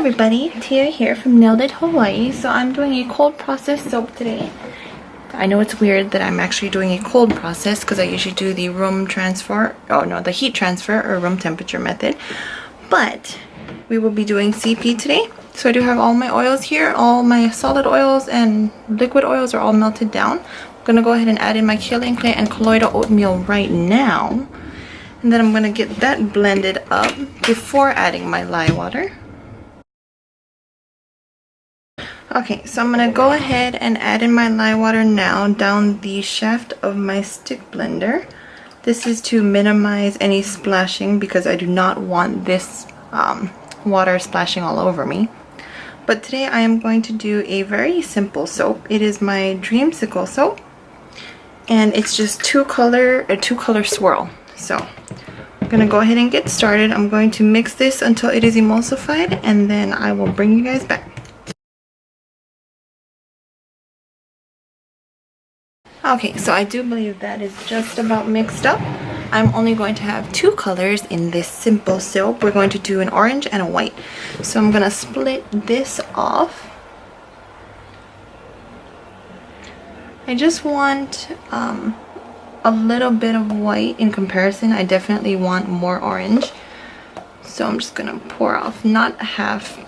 everybody, Tia here from Nailed It Hawaii. So I'm doing a cold process soap today. I know it's weird that I'm actually doing a cold process because I usually do the the heat transfer or room temperature method. But we will be doing CP today. So I do have all my oils here. All my solid oils and liquid oils are all melted down. I'm going to go ahead and add in my kaolin clay and colloidal oatmeal right now. And then I'm going to get that blended up before adding my lye water. Okay, so I'm going to go ahead and add in my lye water now down the shaft of my stick blender. This is to minimize any splashing because I do not want this water splashing all over me. But today I am going to do a very simple soap. It is my Dreamsicle soap, and it's just two color swirl. So I'm going to go ahead and get started. I'm going to mix this until it is emulsified, and then I will bring you guys back. Okay, so I do believe that is just about mixed up. I'm only going to have two colors in this simple soap. We're going to do an orange and a white. So I'm going to split this off. I just want a little bit of white in comparison. I definitely want more orange. So I'm just going to pour off, not half.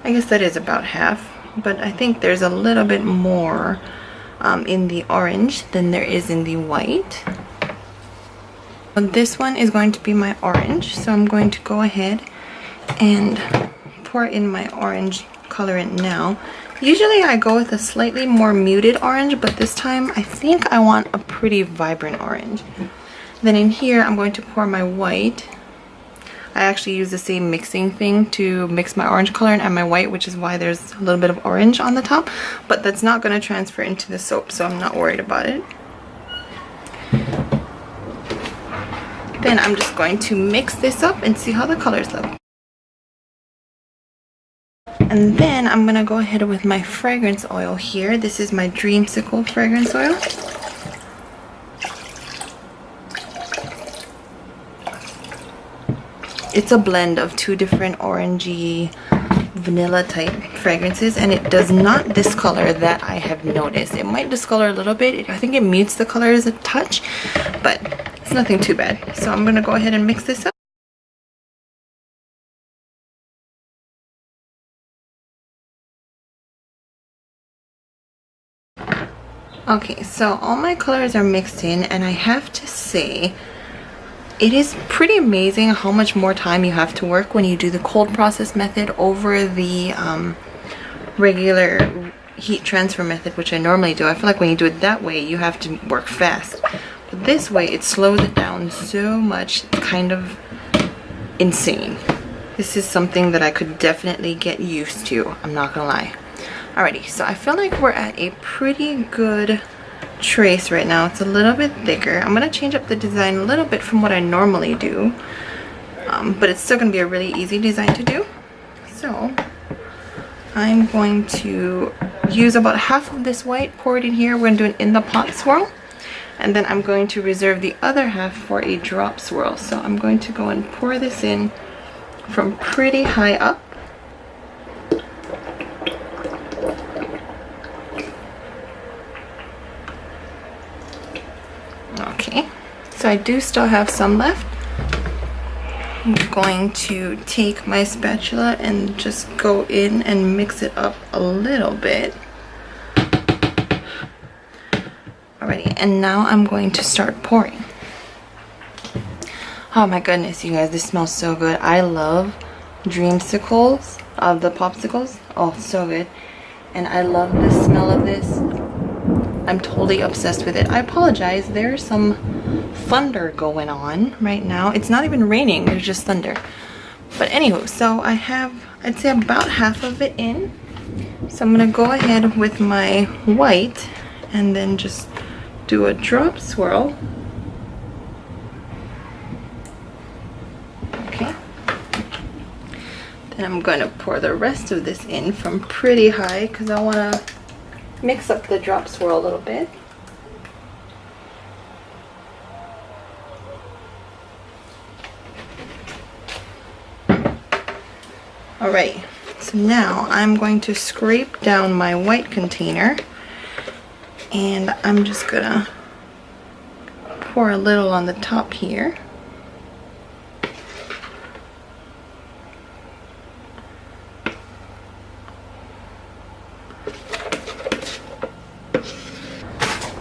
I guess that is about half. But I think there's a little bit more in the orange than there is in the white. But this one is going to be my orange, so I'm going to go ahead and pour in my orange colorant now. Usually I go with a slightly more muted orange, but this time I think I want a pretty vibrant orange. Then in here I'm going to pour my white. I actually use the same mixing thing to mix my orange color and my white, which is why there's a little bit of orange on the top, but that's not going to transfer into the soap, so I'm not worried about it. Then I'm just going to mix this up and see how the colors look. And then I'm going to go ahead with my fragrance oil here. This is my Dreamsicle fragrance oil. It's a blend of two different orangey vanilla type fragrances, and it does not discolor that I have noticed. It might discolor a little bit. I think it mutes the colors a touch, but it's nothing too bad. So I'm going to go ahead and mix this up. Okay, so all my colors are mixed in, and I have to say it is pretty amazing how much more time you have to work when you do the cold process method over the regular heat transfer method, which I normally do. I feel like when you do it that way, you have to work fast. But this way, it slows it down so much. It's kind of insane. This is something that I could definitely get used to. I'm not gonna lie. Alrighty, so I feel like we're at a pretty good trace right now. It's a little bit thicker. I'm going to change up the design a little bit from what I normally do, but it's still going to be a really easy design to do. So I'm going to use about half of this white, pour it in here. We're going to do an in the pot swirl, and then I'm going to reserve the other half for a drop swirl. So I'm going to go and pour this in from pretty high up. Okay, so I do still have some left. I'm going to take my spatula and just go in and mix it up a little bit. Alrighty, and now I'm going to start pouring. Oh my goodness, you guys, this smells so good. I love Dreamsicles, the popsicles. Oh, so good. And I love the smell of this. I'm totally obsessed with it. I apologize, there's some thunder going on right now. It's not even raining, there's just thunder. But anywho, so I have, I'd say about half of it in. So I'm gonna go ahead with my white and then just do a drop swirl. Okay. Then I'm gonna pour the rest of this in from pretty high because I wanna mix up the drop swirl a little bit. Alright, so now I'm going to scrape down my white container, and I'm just gonna pour a little on the top here.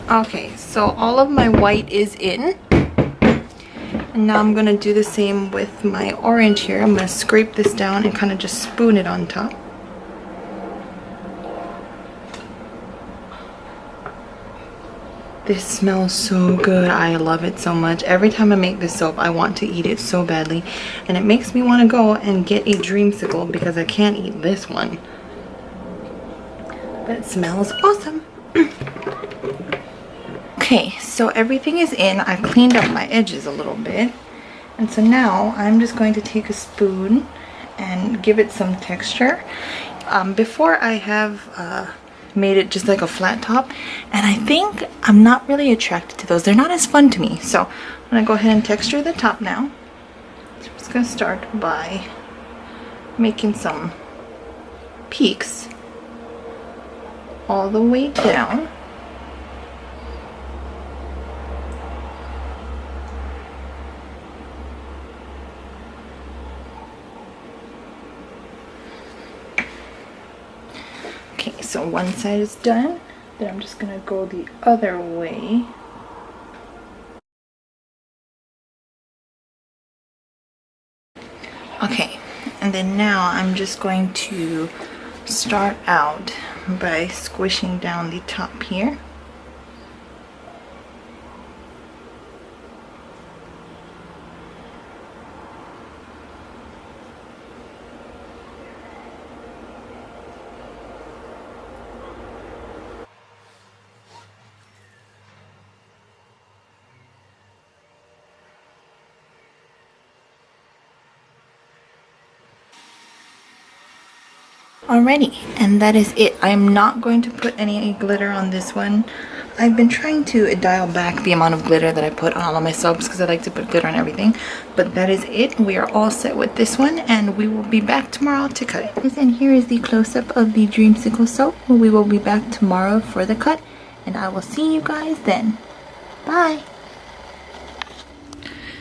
Okay, so all of my white is in. And now I'm gonna do the same with my orange here. I'm gonna scrape this down and kind of just spoon it on top. This smells so good. I love it so much. Every time I make this soap, I want to eat it so badly. And it makes me want to go and get a Dreamsicle because I can't eat this one. But it smells awesome. Okay, so everything is in. I've cleaned up my edges a little bit. And so now I'm just going to take a spoon and give it some texture. Before I have made it just like a flat top, and I think I'm not really attracted to those. They're not as fun to me. So I'm going to go ahead and texture the top now. So I'm just going to start by making some peaks all the way down. Okay, so one side is done. Then I'm just gonna go the other way. Okay, and then now I'm just going to start out by squishing down the top here. Alrighty, and that is it. I'm not going to put any glitter on this one. I've been trying to dial back the amount of glitter that I put on all of my soaps because I like to put glitter on everything. But that is it. We are all set with this one, and we will be back tomorrow to cut it. And here is the close-up of the Dreamsicle soap. We will be back tomorrow for the cut, and I will see you guys then. Bye!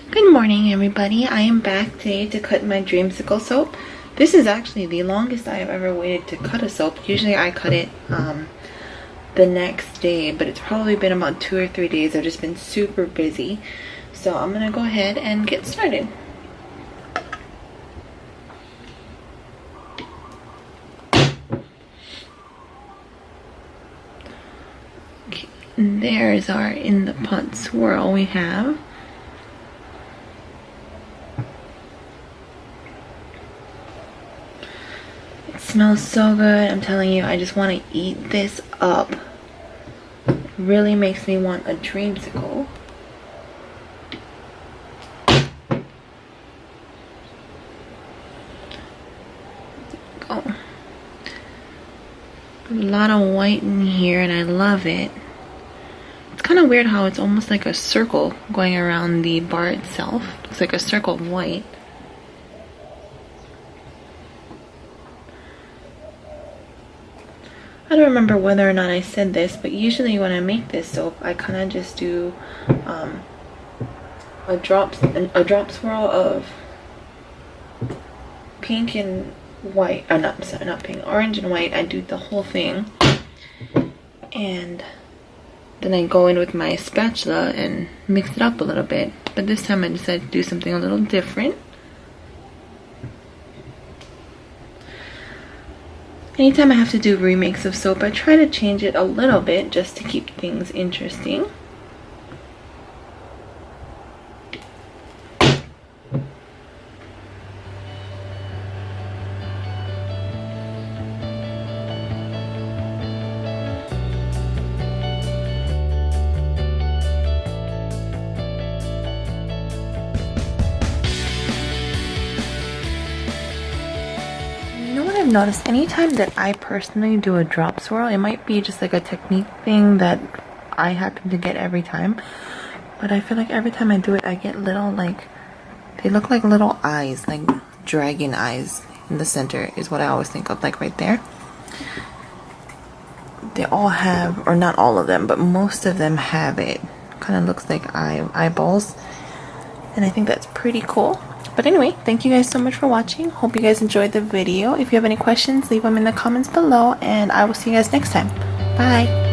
Good morning, everybody. I am back today to cut my Dreamsicle soap. This is actually the longest I have ever waited to cut a soap. Usually I cut it the next day, but it's probably been about 2 or 3 days. I've just been super busy. So I'm gonna go ahead and get started. Okay, and there's our in the pot swirl we have. Smells so good. I'm telling you, I just want to eat this up. It really makes me want a Dreamsicle. Oh, a lot of white in here, and I love it. It's kind of weird how it's almost like a circle going around the bar itself. Looks like a circle of white. I don't remember whether or not I said this, but usually when I make this soap, I kind of just do a drop swirl of pink and white. Oh, not pink, orange and white. I do the whole thing, and then I go in with my spatula and mix it up a little bit. But this time I decided to do something a little different. Anytime I have to do remakes of soap, I try to change it a little bit just to keep things interesting. I've noticed anytime that I personally do a drop swirl, it might be just like a technique thing that I happen to get every time, but I feel like every time I do it I get little, like, they look like little eyes, like dragon eyes. in the center is what I always think of, like right there. They all have, or not all of them, but most of them have it. Kind of looks like eyeballs, and I think that's pretty cool. But anyway, thank you guys so much for watching. Hope you guys enjoyed the video. If you have any questions, leave them in the comments below, and I will see you guys next time. Bye.